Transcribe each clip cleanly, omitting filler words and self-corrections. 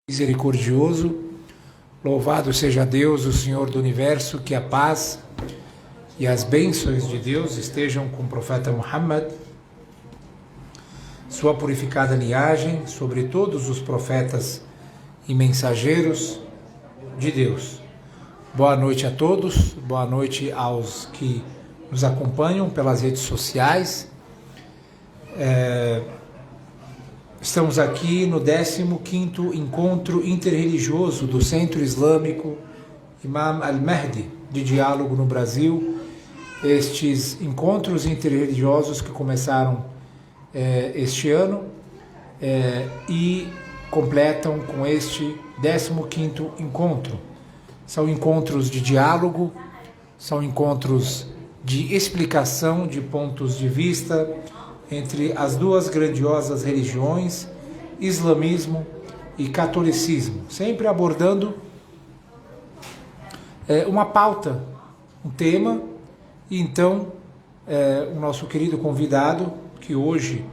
Misericordioso, louvado seja Deus, o Senhor do Universo, que a paz e as bênçãos de Deus estejam com o profeta Muhammad, sua purificada linhagem, sobre todos os profetas e mensageiros de Deus. Boa noite a todos, boa noite aos que nos acompanham pelas redes sociais. Estamos aqui no 15º Encontro Interreligioso do Centro Islâmico Imam Al-Mahdi de Diálogo no Brasil. Estes encontros interreligiosos que começaram este ano e completam com este 15º encontro. São encontros de diálogo, são encontros de explicação de pontos de vista entre as duas grandiosas religiões, islamismo e catolicismo, sempre abordando uma pauta, um tema. E então o nosso querido convidado, que hoje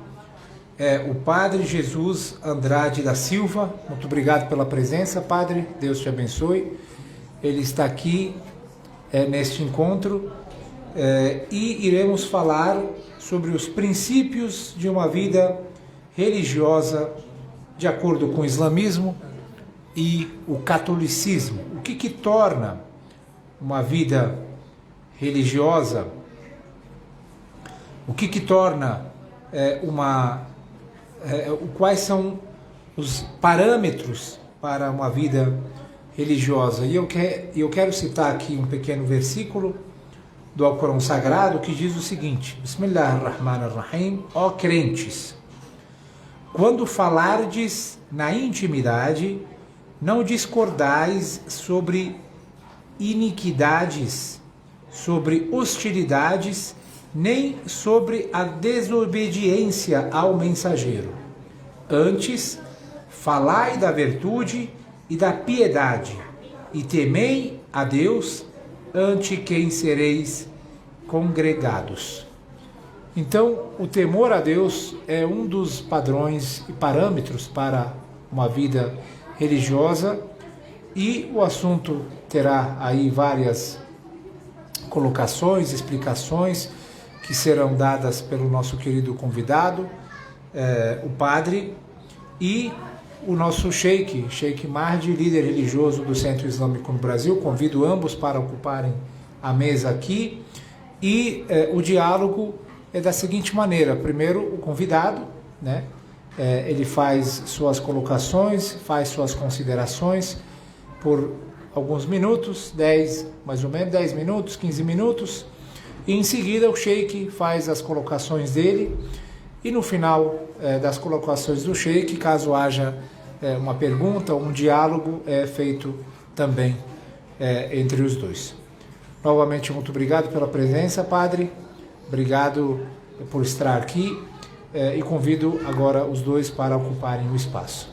é o Padre Jesus Andrade da Silva. Muito obrigado pela presença, Padre, Deus te abençoe. Ele está aqui neste encontro e iremos falar sobre os princípios de uma vida religiosa de acordo com o islamismo e o catolicismo. O que torna uma vida religiosa, o que torna quais são os parâmetros para uma vida religiosa. E eu quero citar aqui um pequeno versículo do Alcorão Sagrado, que diz o seguinte: Bismillahirrahmanirrahim. Ó crentes, quando falardes na intimidade, não discordais sobre iniquidades, sobre hostilidades, nem sobre a desobediência ao mensageiro. Antes, falai da virtude e da piedade, e temei a Deus, ante quem sereis congregados. Então, o temor a Deus é um dos padrões e parâmetros para uma vida religiosa, e o assunto terá aí várias colocações, explicações que serão dadas pelo nosso querido convidado, o padre, e o nosso Sheikh Mahdi, líder religioso do Centro Islâmico no Brasil. Convido ambos para ocuparem a mesa aqui. E o diálogo é da seguinte maneira: primeiro, o convidado, ele faz suas colocações, faz suas considerações por alguns minutos, mais ou menos 10 minutos, 15 minutos, e em seguida o Sheikh faz as colocações dele. E no final das colocações do Sheikh, caso haja uma pergunta, um diálogo é feito também entre os dois. Novamente, muito obrigado pela presença, Padre. Obrigado por estar aqui e convido agora os dois para ocuparem o espaço.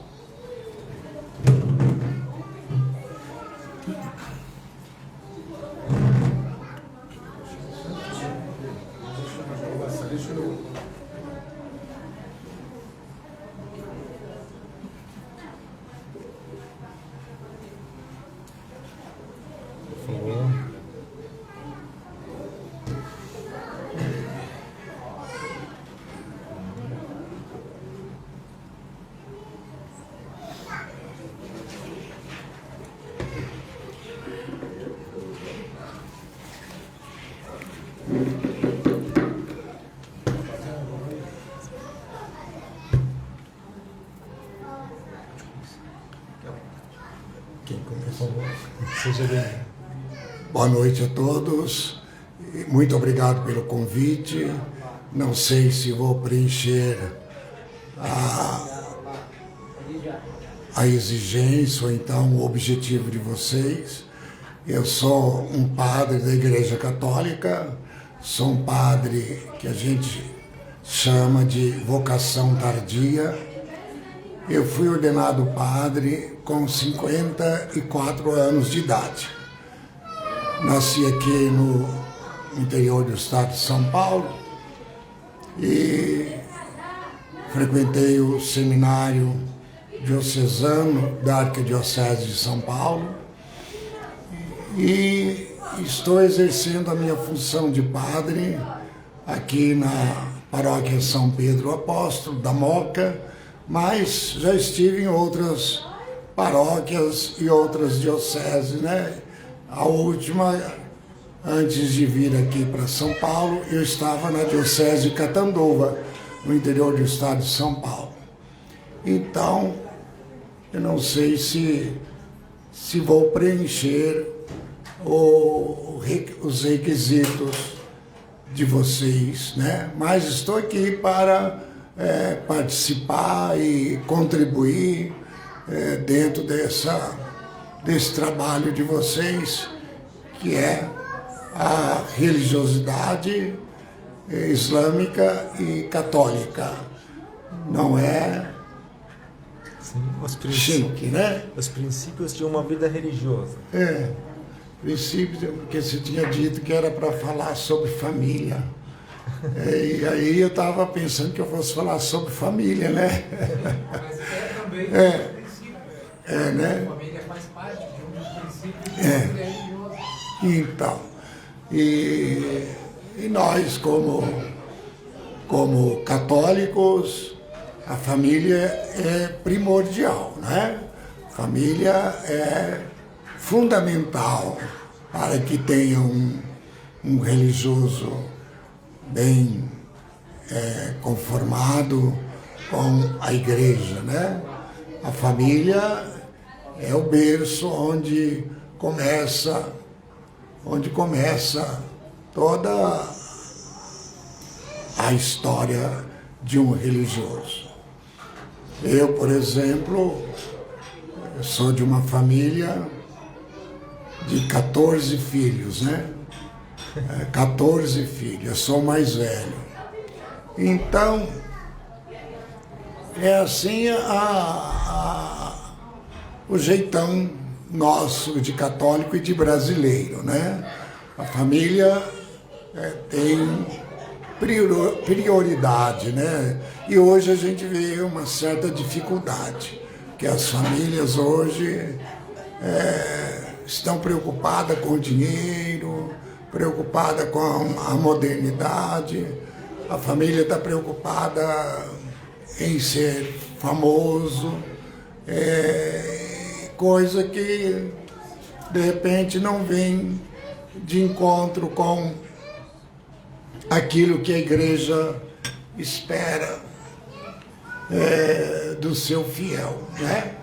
Boa noite a todos, muito obrigado pelo convite. Não sei se vou preencher a exigência ou então o objetivo de vocês. Eu sou um padre da Igreja Católica, sou um padre que a gente chama de vocação tardia. Eu fui ordenado padre com 54 anos de idade. Nasci aqui no interior do estado de São Paulo e frequentei o seminário diocesano da Arquidiocese de São Paulo e estou exercendo a minha função de padre aqui na paróquia São Pedro Apóstolo, da Moca, mas já estive em outras paróquias e outras dioceses, né? A última, antes de vir aqui para São Paulo, eu estava na diocese de Catanduva, no interior do estado de São Paulo. Então, eu não sei se vou preencher os requisitos de vocês, né? Mas estou aqui para participar e contribuir dentro desse trabalho de vocês, que é a religiosidade islâmica e católica. Não é chique, né? Os princípios de uma vida religiosa. Princípios, porque você tinha dito que era para falar sobre família. E aí eu estava pensando que eu fosse falar sobre família, né? Mas também princípio. Né? A família faz parte de um dos princípios da vida religiosa. Então, e nós, como católicos, a família é primordial, né? A família é fundamental para que tenha um religioso bem conformado com a igreja, né? A família é o berço onde começa toda a história de um religioso. Eu, por exemplo, sou de uma família de 14 filhos, né? 14 filhos, eu sou o mais velho. Então, é assim o jeitão nosso de católico e de brasileiro, né? A família tem prioridade, né? E hoje a gente vê uma certa dificuldade, que as famílias hoje estão preocupadas com o dinheiro, preocupadas com a modernidade, a família está preocupada em ser famoso, coisa que de repente não vem de encontro com aquilo que a igreja espera do seu fiel, né?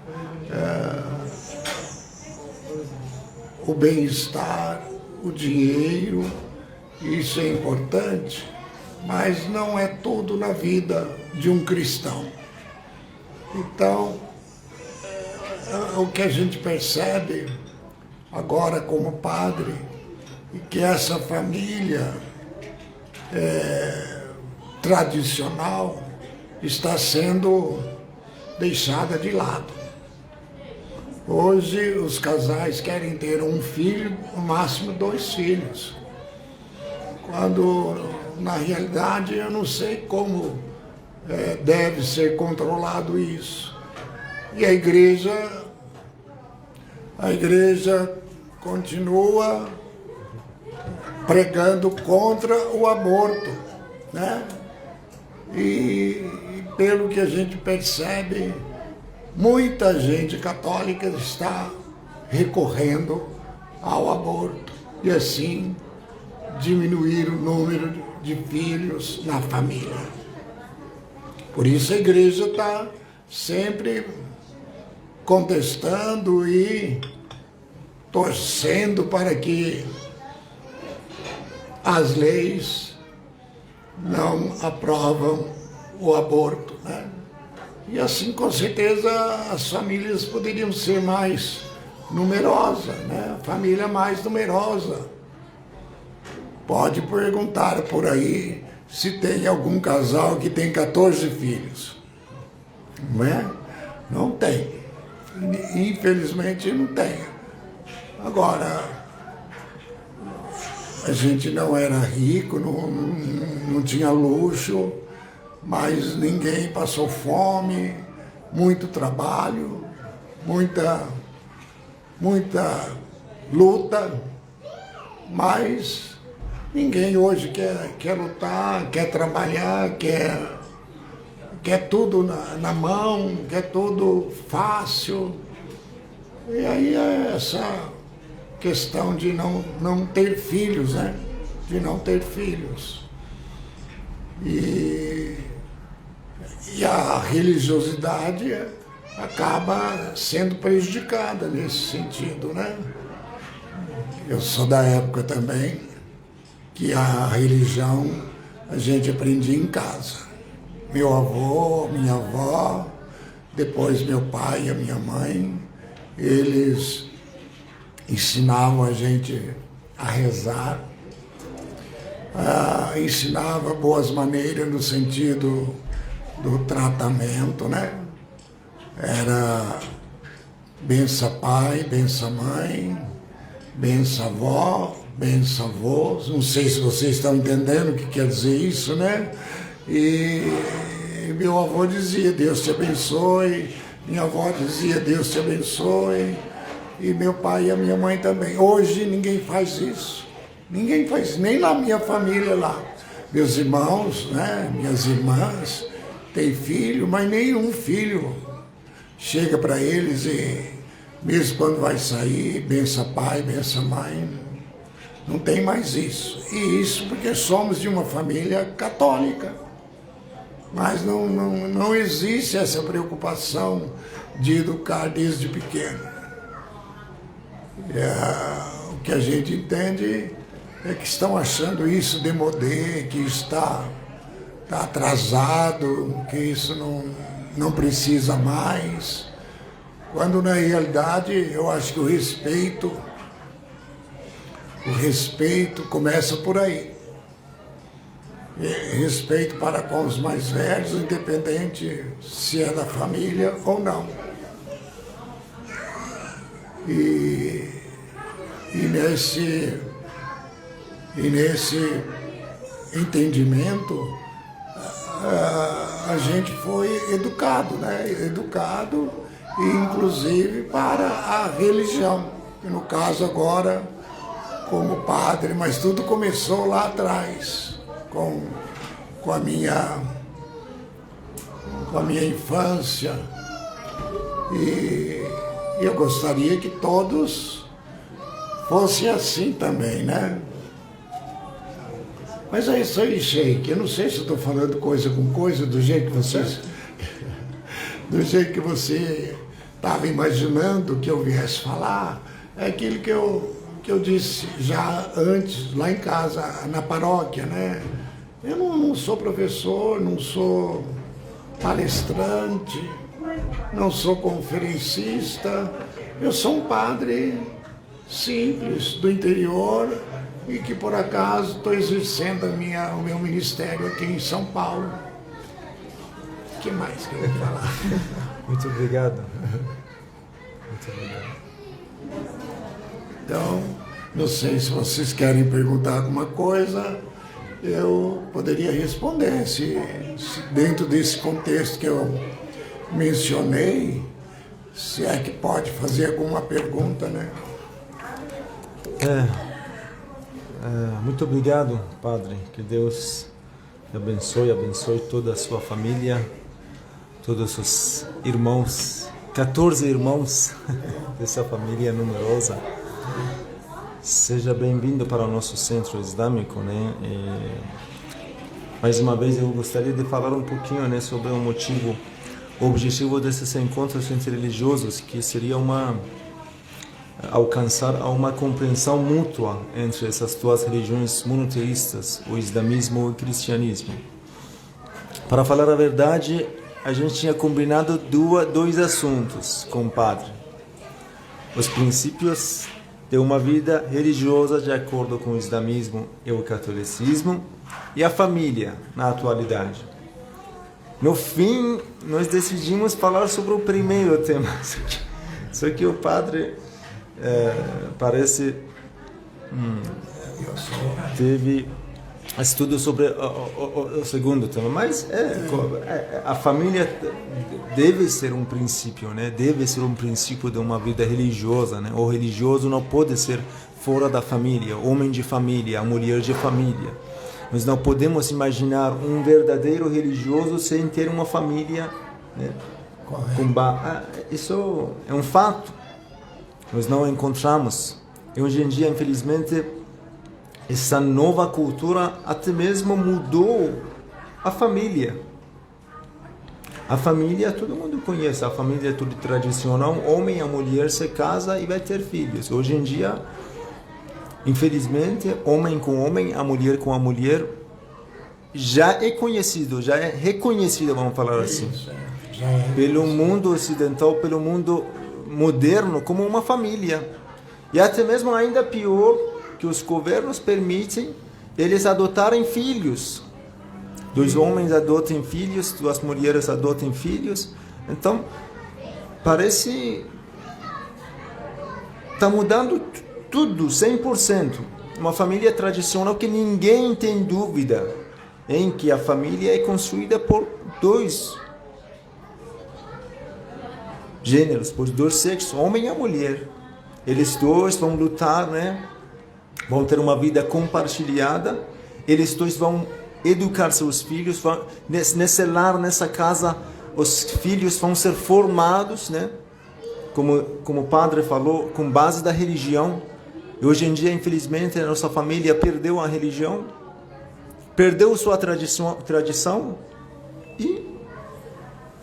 O bem-estar, o dinheiro, isso é importante, mas não é tudo na vida de um cristão. Então, o que a gente percebe agora como padre, é que essa família tradicional está sendo deixada de lado. Hoje os casais querem ter um filho, no máximo 2 filhos. Quando, na realidade, eu não sei como deve ser controlado isso. E a igreja continua pregando contra o aborto, né? E pelo que a gente percebe, muita gente católica está recorrendo ao aborto e assim diminuir o número de filhos na família. Por isso a igreja está sempre contestando e torcendo para que as leis não aprovam o aborto, né? E assim, com certeza, as famílias poderiam ser mais numerosas, né? A família mais numerosa. Pode perguntar por aí se tem algum casal que tem 14 filhos. Não é? Não tem. Infelizmente, não tem. Agora, a gente não era rico, não tinha luxo, mas ninguém passou fome, muito trabalho, muita luta, mas ninguém hoje quer lutar, quer trabalhar, quer tudo na mão, quer tudo fácil. E aí é essa questão de não ter filhos, né? De não ter filhos. E a religiosidade acaba sendo prejudicada nesse sentido, né? Eu sou da época também que a religião a gente aprendia em casa. Meu avô, minha avó, depois meu pai e a minha mãe, eles ensinavam a gente a rezar, ensinava boas maneiras no sentido do tratamento, né? Era bença pai, bença mãe, bença avó, bença avô. Não sei se vocês estão entendendo o que quer dizer isso, né? E meu avô dizia, Deus te abençoe. Minha avó dizia, Deus te abençoe. E meu pai e a minha mãe também. Hoje ninguém faz isso. Ninguém faz, nem na minha família lá. Meus irmãos, né, minhas irmãs, têm filho, mas nenhum filho chega para eles e, mesmo quando vai sair, bença pai, bença mãe. Não tem mais isso. E isso porque somos de uma família católica. Mas não existe essa preocupação de educar desde pequeno. O que a gente entende é que estão achando isso demodé, que está atrasado, que isso não precisa mais. Quando na realidade eu acho que o respeito começa por aí. Respeito para com os mais velhos, independente se é da família ou não. E nesse entendimento a gente foi educado, né? Educado, inclusive para a religião. E no caso agora, como padre, mas tudo começou lá atrás, com a minha infância. E eu gostaria que todos fossem assim também, né? Mas é isso aí, Sheik. Eu não sei se eu estou falando coisa com coisa, do jeito que você estava imaginando que eu viesse falar. É aquilo que eu disse já antes, lá em casa, na paróquia, né? Eu não sou professor, não sou palestrante, não sou conferencista. Eu sou um padre simples, do interior, e que por acaso estou exercendo o meu ministério aqui em São Paulo. O que mais que eu vou falar? Muito obrigado. Muito obrigado. Então, não sei se vocês querem perguntar alguma coisa, eu poderia responder. Se dentro desse contexto que eu mencionei, se é que pode fazer alguma pergunta, né? Muito obrigado, Padre. Que Deus te abençoe toda a sua família, todos os irmãos, 14 irmãos dessa família numerosa. Seja bem-vindo para o nosso centro islâmico, né? Mais uma vez eu gostaria de falar um pouquinho, né, sobre o objetivo desses encontros interreligiosos, que seria alcançar uma compreensão mútua entre essas duas religiões monoteístas, o islamismo e o cristianismo. Para falar a verdade, a gente tinha combinado dois assuntos com o padre: os princípios de uma vida religiosa de acordo com o islamismo e o catolicismo, e a família na atualidade. No fim, nós decidimos falar sobre o primeiro tema, só que o padre parece teve estudo sobre o segundo tema, mas a família deve ser um princípio, né? Deve ser um princípio de uma vida religiosa, né? O religioso não pode ser fora da família, homem de família, mulher de família. Nós não podemos imaginar um verdadeiro religioso sem ter uma família, né? Isso é um fato. Nós não encontramos. E hoje em dia, infelizmente, essa nova cultura até mesmo mudou a família. A família, todo mundo conhece, a família é tudo tradicional, o homem e a mulher se casam e vai ter filhos. Hoje em dia, infelizmente, homem com homem, a mulher com a mulher, já é conhecido, já é reconhecido, vamos falar assim, pelo mundo ocidental, pelo mundo moderno, como uma família. E até mesmo ainda pior, que os governos permitem eles adotarem filhos. Dois homens adotem filhos, duas mulheres adotem filhos. Então, parece está mudando tudo, 100%. Uma família tradicional que ninguém tem dúvida em que a família é construída por dois gêneros, por dois sexos, homem e mulher. Eles dois vão lutar, né? Vão ter uma vida compartilhada, eles dois vão educar seus filhos, nesse lar, nessa casa, os filhos vão ser formados, né? Como o padre falou, com base da religião. E hoje em dia, infelizmente, a nossa família perdeu a religião, perdeu sua tradição e,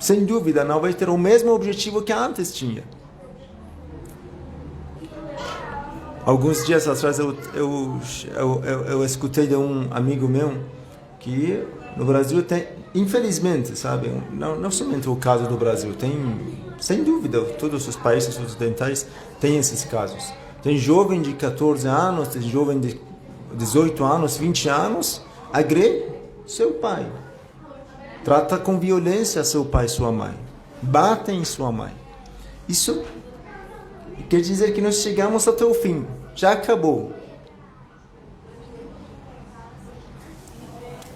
sem dúvida, não vai ter o mesmo objetivo que antes tinha. Alguns dias atrás eu escutei de um amigo meu que no Brasil tem, infelizmente, sabe, não somente o caso do Brasil, tem, sem dúvida, todos os países ocidentais têm esses casos. Tem jovem de 14 anos, tem jovem de 18 anos, 20 anos, agride seu pai. Trata com violência seu pai e sua mãe. Batem em sua mãe. Isso quer dizer que nós chegamos até o fim. Já acabou.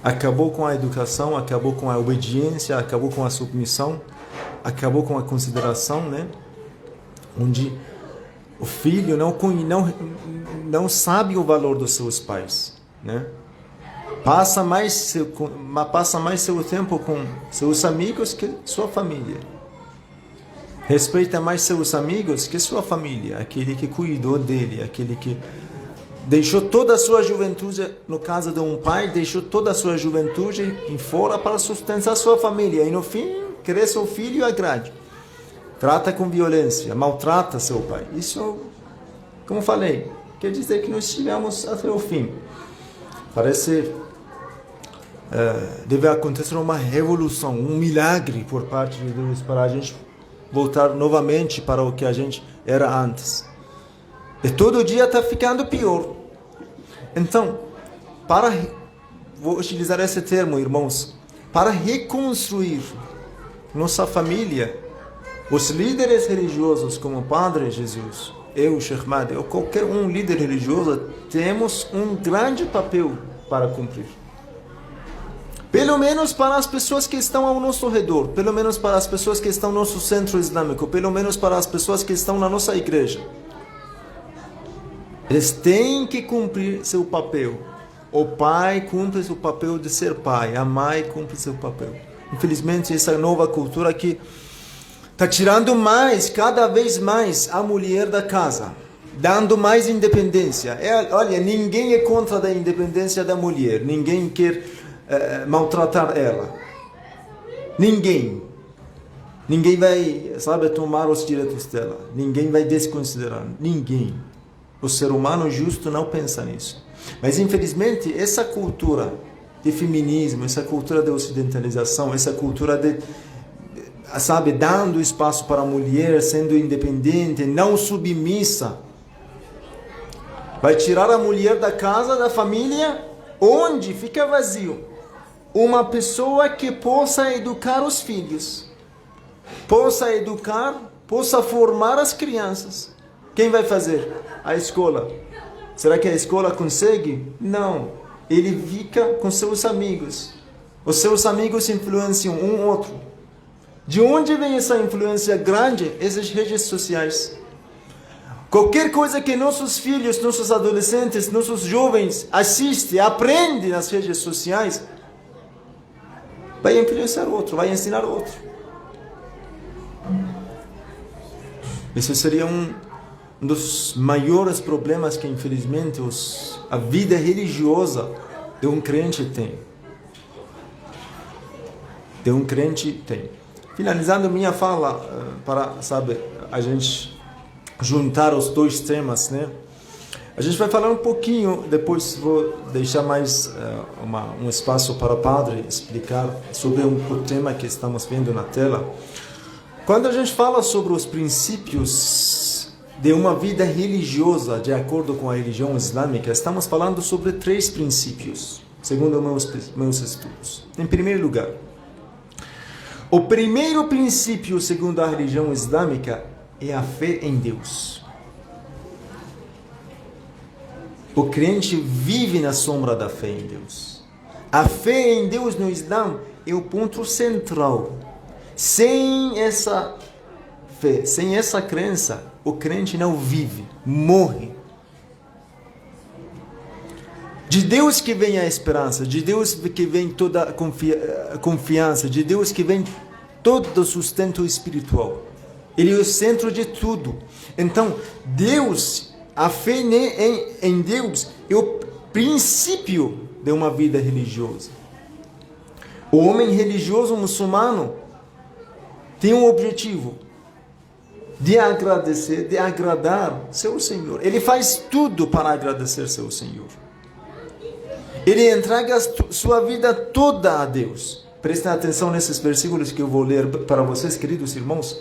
Acabou com a educação, acabou com a obediência, acabou com a submissão, acabou com a consideração, né? Onde o filho não sabe o valor dos seus pais, né? Passa mais seu tempo com seus amigos que sua família. Respeita mais seus amigos que sua família, aquele que cuidou dele, aquele que deixou toda a sua juventude, no caso de um pai, deixou toda a sua juventude em fora para sustentar sua família. E no fim, cresce o filho e agrade. Trata com violência, maltrata seu pai. Isso, como falei, quer dizer que nós chegamos até o fim. Parece deve acontecer uma revolução, um milagre por parte de Deus para a gente voltar novamente para o que a gente era antes. E todo dia está ficando pior. Então, vou utilizar esse termo, irmãos, para reconstruir nossa família, os líderes religiosos como o Padre Jesus, eu, Sheikh Mahdi, ou qualquer um líder religioso, temos um grande papel para cumprir. Pelo menos para as pessoas que estão ao nosso redor, pelo menos para as pessoas que estão no nosso centro islâmico, pelo menos para as pessoas que estão na nossa igreja. Eles têm que cumprir seu papel. O pai cumpre seu papel de ser pai, a mãe cumpre seu papel. Infelizmente, essa nova cultura aqui está tirando cada vez mais a mulher da casa, dando mais independência. Olha, ninguém é contra a independência da mulher, ninguém quer maltratar ela. Ninguém vai, tomar os direitos dela. Ninguém vai desconsiderar. Ninguém. O ser humano justo não pensa nisso. Mas infelizmente essa cultura de feminismo, essa cultura de ocidentalização, essa cultura de, dando espaço para a mulher, sendo independente, não submissa, vai tirar a mulher da casa, da família, onde fica vazio uma pessoa que possa educar os filhos, possa formar as crianças. Quem vai fazer? A escola. Será que a escola consegue? Não. ele fica com seus amigos. Os seus amigos influenciam um outro. De onde vem essa influência grande? Essas redes sociais. Qualquer coisa que nossos filhos, nossos adolescentes, nossos jovens assistem, aprendem nas redes sociais, vai influenciar outro, vai ensinar outro. Isso seria um dos maiores problemas que, infelizmente, a vida religiosa de um crente tem. Finalizando minha fala, para, a gente juntar os dois temas, né? A gente vai falar um pouquinho, depois vou deixar mais um espaço para o padre explicar sobre o tema que estamos vendo na tela. Quando a gente fala sobre os princípios de uma vida religiosa, de acordo com a religião islâmica, estamos falando sobre 3 princípios, segundo meus estudos. Em primeiro lugar, o primeiro princípio, segundo a religião islâmica, é a fé em Deus. O crente vive na sombra da fé em Deus. A fé em Deus no Islã é o ponto central. Sem essa fé, sem essa crença, o crente não vive, morre. De Deus que vem a esperança, de Deus que vem toda a confiança, de Deus que vem todo o sustento espiritual. Ele é o centro de tudo. Então, Deus, a fé em Deus é o princípio de uma vida religiosa. O homem religioso muçulmano tem um objetivo de agradecer, de agradar seu Senhor. Ele faz tudo para agradecer seu Senhor. Ele entrega sua vida toda a Deus. Prestem atenção nesses versículos que eu vou ler para vocês, queridos irmãos.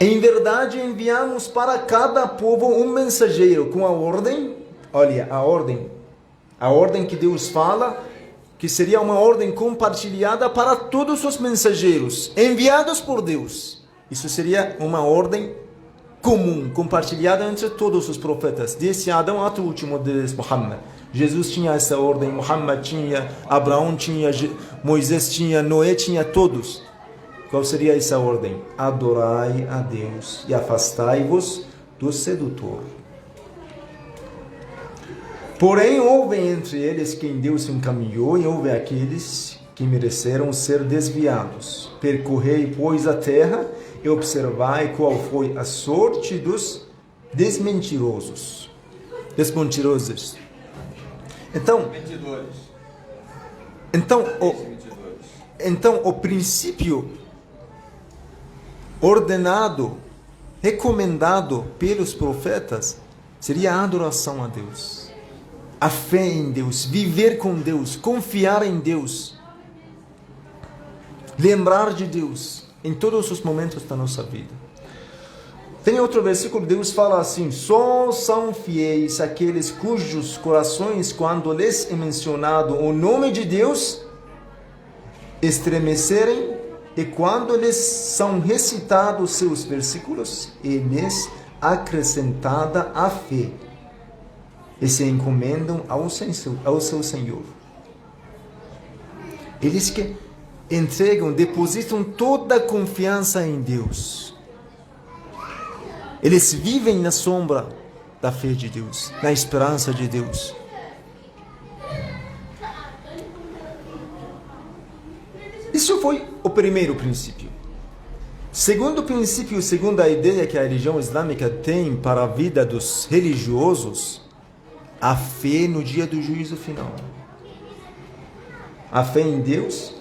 Em verdade, enviamos para cada povo um mensageiro com a ordem, olha, a ordem que Deus fala, que seria uma ordem compartilhada para todos os mensageiros, enviados por Deus. Isso seria uma ordem comum, compartilhada entre todos os profetas, desde Adão até o último deles, Muhammad. Jesus tinha essa ordem, Muhammad tinha, Abraão tinha, Moisés tinha, Noé tinha, todos. Qual seria essa ordem? Adorai a Deus e afastai-vos do sedutor. Porém, houve entre eles quem Deus encaminhou e houve aqueles que mereceram ser desviados. Percorrei, pois, a terra e observai qual foi a sorte dos desmentirosos. Então, o princípio ordenado, recomendado pelos profetas, seria a adoração a Deus, a fé em Deus, viver com Deus, confiar em Deus, lembrar de Deus em todos os momentos da nossa vida. Tem outro versículo, Deus fala assim: só são fiéis aqueles cujos corações, quando lhes é mencionado o nome de Deus, estremecerem, e quando lhes são recitados seus versículos, e lhes acrescentada a fé, e se encomendam ao seu Senhor. Eles que entregam, depositam toda a confiança em Deus. Eles vivem na sombra da fé de Deus, na esperança de Deus. Isso foi o primeiro princípio. Segundo princípio, segunda ideia que a religião islâmica tem para a vida dos religiosos, a fé no dia do juízo final. A fé em Deus.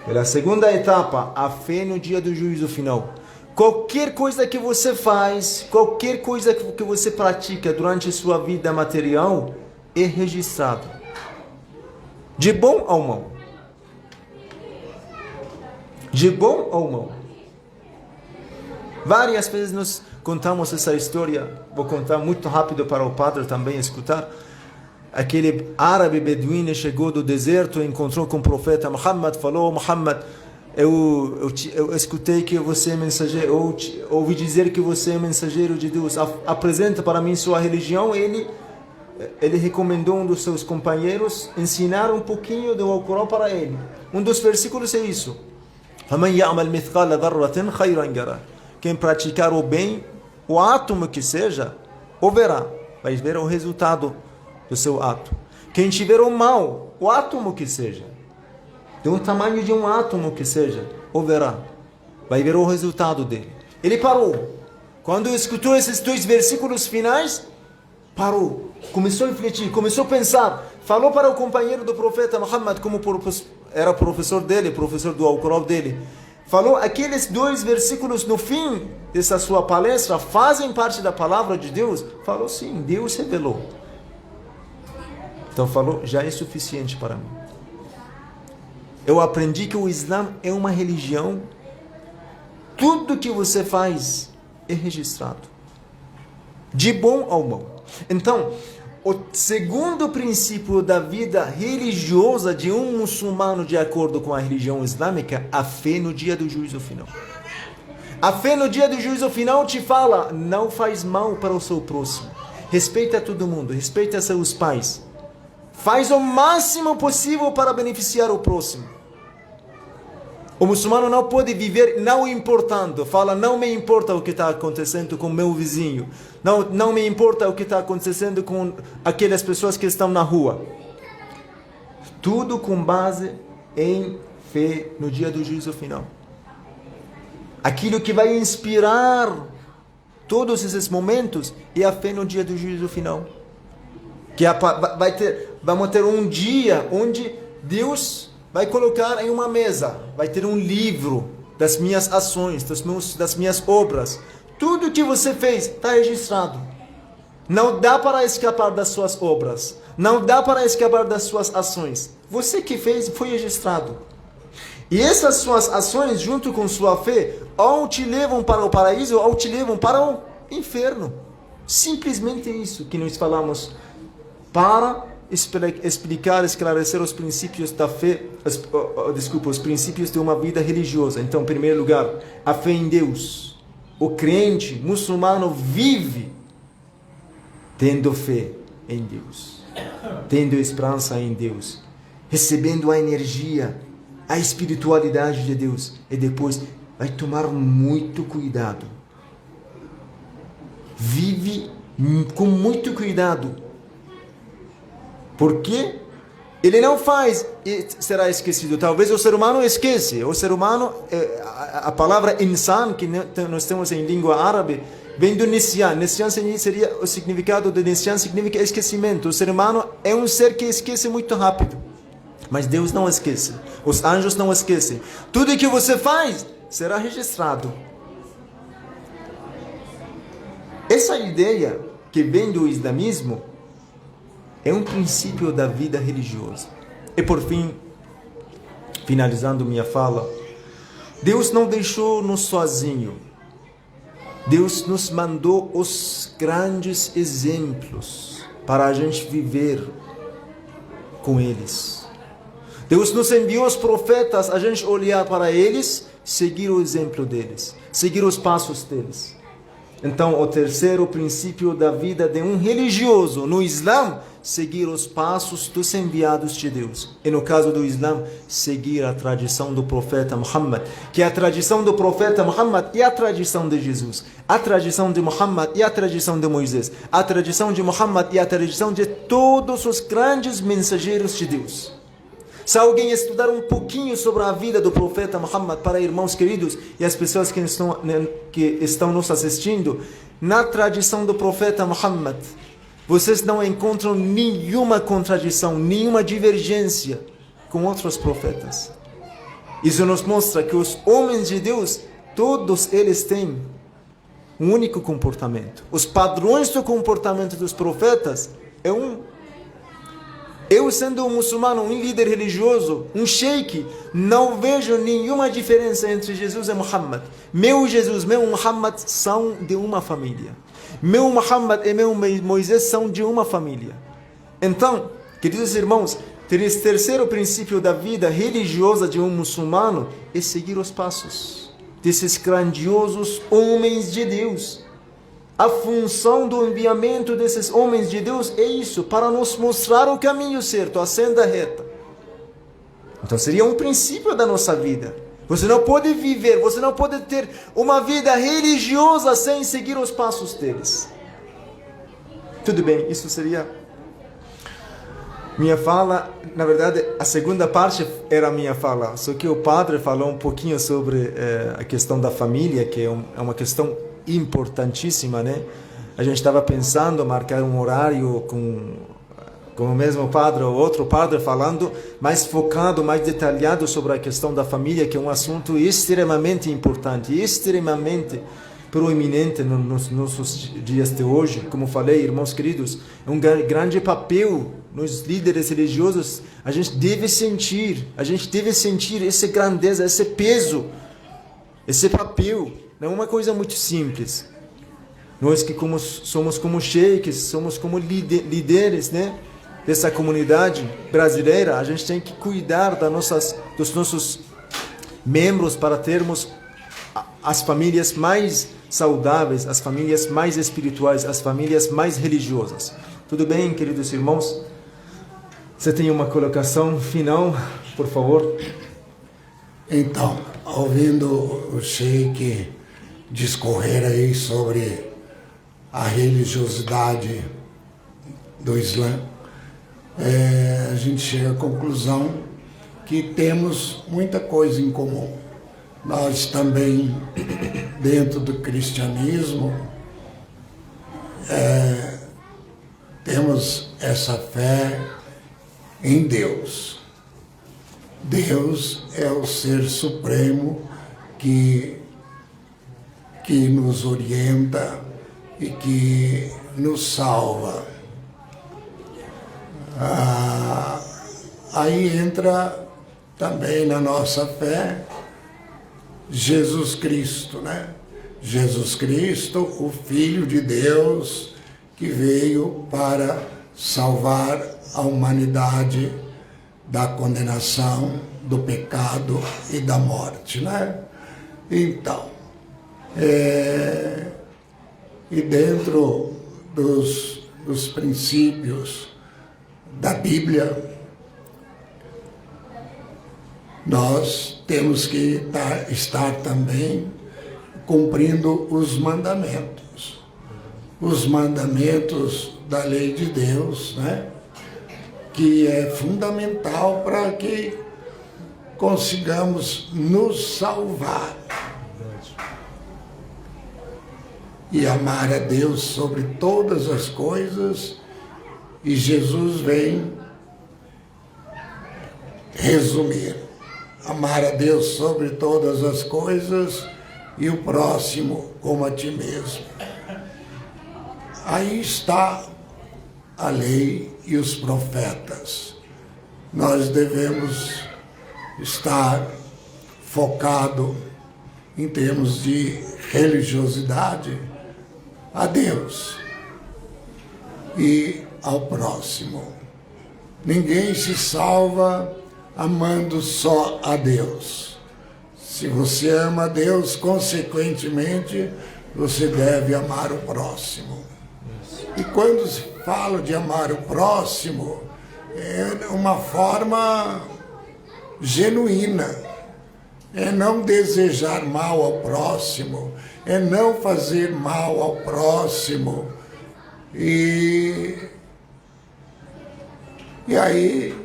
Pela segunda etapa, a fé no dia do juízo final. Qualquer coisa que você faz, qualquer coisa que você pratica durante sua vida material é registrado. De bom ou mal. De bom ou mal. Várias vezes nós contamos essa história, vou contar muito rápido para o padre também escutar. Aquele árabe beduíno chegou do deserto, encontrou com o profeta Muhammad, falou: Muhammad, eu escutei que você é mensageiro, ouvi dizer que você é mensageiro de Deus, apresenta para mim sua religião. Ele ele recomendou um dos seus companheiros ensinar um pouquinho do Alcorão para ele. Um dos versículos é isso. Quem praticar o bem, o átomo que seja, o verá. Vai ver o resultado do seu ato. Quem tiver o mal, o átomo que seja, do tamanho de um átomo que seja, o verá. Vai ver o resultado dele. Ele parou. Quando escutou esses dois versículos finais, parou. Começou a refletir, começou a pensar. Falou para o companheiro do profeta Muhammad, como era professor dele, professor do Alcorão dele. Falou, aqueles dois versículos no fim dessa sua palestra fazem parte da palavra de Deus? Falou, sim, Deus revelou. Então falou, já é suficiente para mim. Eu aprendi que o Islã é uma religião. Tudo que você faz é registrado. De bom ao mal. Então, o segundo princípio da vida religiosa de um muçulmano de acordo com a religião islâmica, a fé no dia do juízo final. A fé no dia do juízo final te fala, não faz mal para o seu próximo. Respeita todo mundo, respeita seus pais. Faz o máximo possível para beneficiar o próximo. O muçulmano não pode viver não importando. Fala, não me importa o que está acontecendo com meu vizinho. Não me importa o que está acontecendo com aquelas pessoas que estão na rua. Tudo com base em fé no dia do juízo final. Aquilo que vai inspirar todos esses momentos é a fé no dia do juízo final. Que vamos ter um dia onde Deus vai colocar em uma mesa, vai ter um livro das minhas ações, das minhas obras. Tudo que você fez está registrado. Não dá para escapar das suas obras. Não dá para escapar das suas ações. Você que fez foi registrado. E essas suas ações, junto com sua fé, ou te levam para o paraíso, ou te levam para o inferno. Simplesmente isso que nós falamos para explicar, esclarecer os princípios da fé, os princípios de uma vida religiosa. Então, em primeiro lugar, a fé em Deus. O crente muçulmano vive tendo fé em Deus, tendo esperança em Deus, recebendo a energia, a espiritualidade de Deus, e depois vai tomar muito cuidado. Vive com muito cuidado. Porque ele não faz e será esquecido. Talvez o ser humano esquece. O ser humano, a palavra insan, que nós temos em língua árabe, vem do nisyan. Nisyan seria, o significado de nisyan significa esquecimento. O ser humano é um ser que esquece muito rápido. Mas Deus não esquece. Os anjos não esquecem. Tudo que você faz será registrado. Essa ideia que vem do islamismo é um princípio da vida religiosa. E por fim, finalizando minha fala, Deus não deixou-nos sozinhos. Deus nos mandou os grandes exemplos para a gente viver com eles. Deus nos enviou os profetas, a gente olhar para eles, seguir o exemplo deles, seguir os passos deles. Então, o terceiro princípio da vida de um religioso no Islã, seguir os passos dos enviados de Deus. E no caso do Islã, seguir a tradição do profeta Muhammad, que a tradição do profeta Muhammad e a tradição de Jesus, a tradição de Muhammad e a tradição de Moisés, a tradição de Muhammad e a tradição de todos os grandes mensageiros de Deus. Se alguém estudar um pouquinho sobre a vida do profeta Muhammad, para irmãos queridos e as pessoas que estão nos assistindo, na tradição do profeta Muhammad, vocês não encontram nenhuma contradição, nenhuma divergência com outros profetas. Isso nos mostra que os homens de Deus, todos eles têm um único comportamento. Os padrões do comportamento dos profetas é um. Eu, sendo um muçulmano, um líder religioso, um sheik, não vejo nenhuma diferença entre Jesus e Muhammad. Meu Jesus, meu Muhammad são de uma família. Meu Muhammad e meu Moisés são de uma família. Então, queridos irmãos, o terceiro princípio da vida religiosa de um muçulmano é seguir os passos desses grandiosos homens de Deus. A função do enviamento desses homens de Deus é isso, para nos mostrar o caminho certo, a senda reta. Então seria um princípio da nossa vida. Você não pode viver, você não pode ter uma vida religiosa sem seguir os passos deles. Tudo bem, isso seria minha fala. Na verdade, a segunda parte era a minha fala. Só que o padre falou um pouquinho sobre a questão da família, que é uma questão importantíssima, né? A gente estava pensando em marcar um horário com o mesmo padre ou outro padre falando mais focado, mais detalhado sobre a questão da família, que é um assunto extremamente importante, extremamente proeminente nos nossos dias de hoje. Como falei, irmãos queridos, é um grande papel nos líderes religiosos. A gente deve sentir essa grandeza, esse peso, esse papel. Não é uma coisa muito simples. Nós que somos como sheiks, somos como líderes, né, dessa comunidade brasileira, a gente tem que cuidar dos nossos membros para termos as famílias mais saudáveis, as famílias mais espirituais, as famílias mais religiosas. Tudo bem, queridos irmãos? Você tem uma colocação final, por favor? Então, ouvindo o Sheik discorrer aí sobre a religiosidade do Islã, a gente chega à conclusão que temos muita coisa em comum. Nós também, dentro do cristianismo, temos essa fé em Deus. Deus é o ser supremo que nos orienta e que nos salva. Aí entra também na nossa fé Jesus Cristo, né? Jesus Cristo, o Filho de Deus, que veio para salvar a humanidade da condenação, do pecado e da morte, né? Então, e dentro dos princípios da Bíblia, nós temos que estar também cumprindo os mandamentos da lei de Deus, né? Que é fundamental para que consigamos nos salvar e amar a Deus sobre todas as coisas. E Jesus vem resumir: amar a Deus sobre todas as coisas e o próximo como a ti mesmo. Aí está a lei e os profetas. Nós devemos estar focado em termos de religiosidade a Deus e ao próximo. Ninguém se salva amando só a Deus. Se você ama a Deus, consequentemente, você deve amar o próximo. E quando se fala de amar o próximo, é uma forma genuína. É não desejar mal ao próximo, é não fazer mal ao próximo. E aí,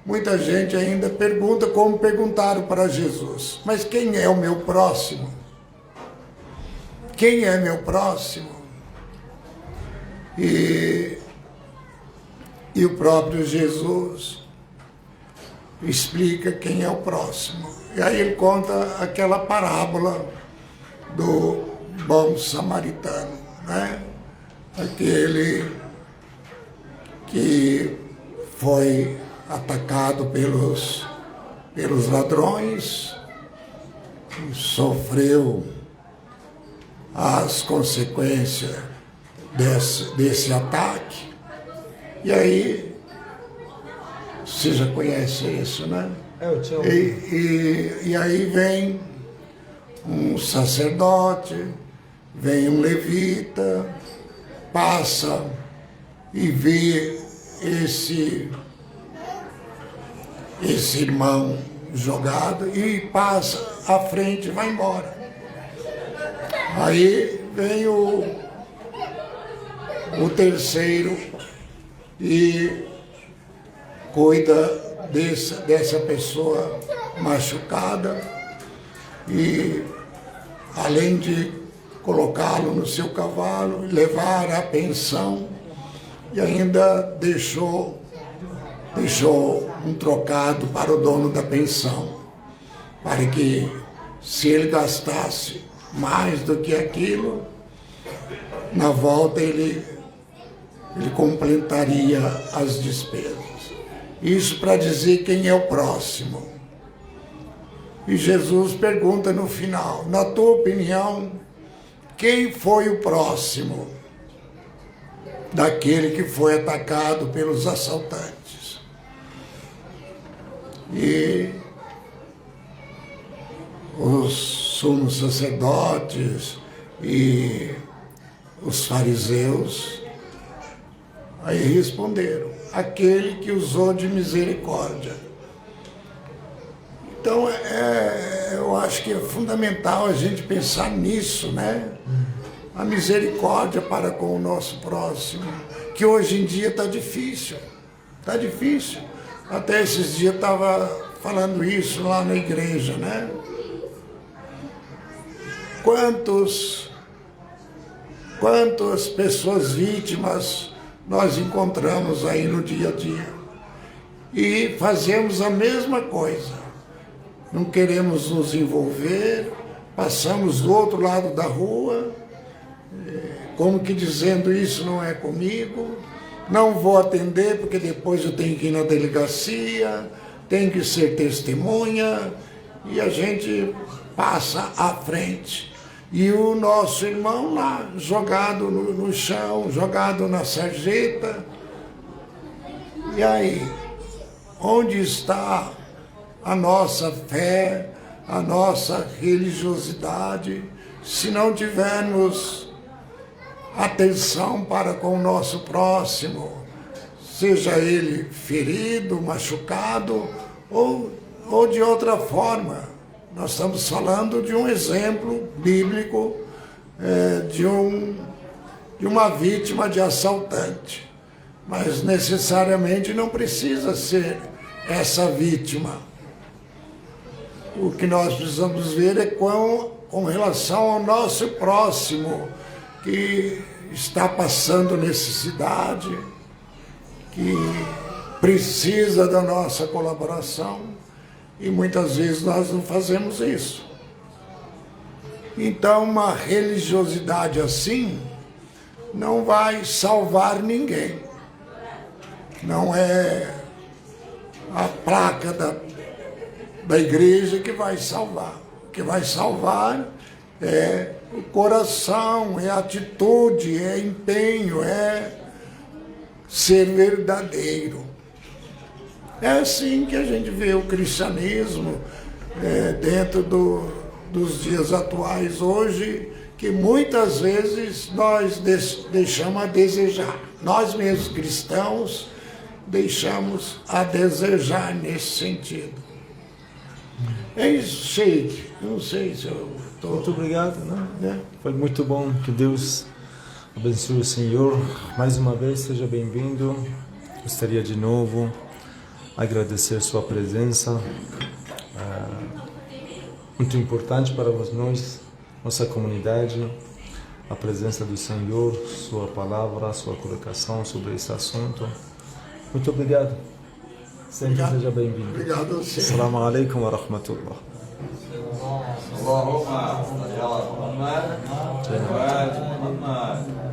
muita gente ainda pergunta, como perguntaram para Jesus: mas quem é o meu próximo? Quem é meu próximo? E o próprio Jesus explica quem é o próximo. E aí ele conta aquela parábola do bom samaritano, né? Aquele que foi atacado pelos ladrões, sofreu as consequências desse ataque. E aí, você já conhece isso, né? E aí vem um sacerdote, vem um levita, passa e vê esse irmão jogado e passa à frente e vai embora. Aí vem o terceiro e cuida dessa pessoa machucada e, além de colocá-lo no seu cavalo, levar a pensão, e ainda deixou um trocado para o dono da pensão, para que, se ele gastasse mais do que aquilo, na volta ele completaria as despesas. Isso para dizer quem é o próximo. E Jesus pergunta no final: na tua opinião, quem foi o próximo daquele que foi atacado pelos assaltantes? E os sumos sacerdotes e os fariseus aí responderam: aquele que usou de misericórdia. Então, eu acho que é fundamental a gente pensar nisso, né? A misericórdia para com o nosso próximo, que hoje em dia está difícil. Está difícil. Até esses dias eu estava falando isso lá na igreja, né? Quantas pessoas vítimas nós encontramos aí no dia a dia. E fazemos a mesma coisa. Não queremos nos envolver, passamos do outro lado da rua, como que dizendo: isso não é comigo, não vou atender porque depois eu tenho que ir na delegacia, tenho que ser testemunha, e a gente passa à frente. E o nosso irmão lá, jogado no chão, jogado na sarjeta. E aí, onde está a nossa fé, a nossa religiosidade, se não tivermos atenção para com o nosso próximo, seja ele ferido, machucado ou de outra forma? Nós estamos falando de um exemplo bíblico de uma vítima de assaltante, mas necessariamente não precisa ser essa vítima. O que nós precisamos ver é com relação ao nosso próximo, que está passando necessidade, que precisa da nossa colaboração, e muitas vezes nós não fazemos isso. Então, uma religiosidade assim não vai salvar ninguém. Não é a placa da igreja que vai salvar. O que vai salvar é o coração, é a atitude, é empenho, é ser verdadeiro. É assim que a gente vê o cristianismo dentro dos dias atuais hoje, que muitas vezes nós deixamos a desejar. Nós mesmos cristãos deixamos a desejar nesse sentido. É isso, Sheik. Eu não sei se eu estou... Muito obrigado. Né? Foi muito bom. Que Deus abençoe o Senhor. Mais uma vez, seja bem-vindo. Gostaria de novo agradecer sua presença. Muito importante para nós, nossa comunidade, a presença do Senhor, sua palavra, sua colocação sobre esse assunto. Muito obrigado. Sempre seja bem-vindo. Obrigado a você. Assalamu alaikum wa rahmatullah. اللهم صل على محمد وآل محمد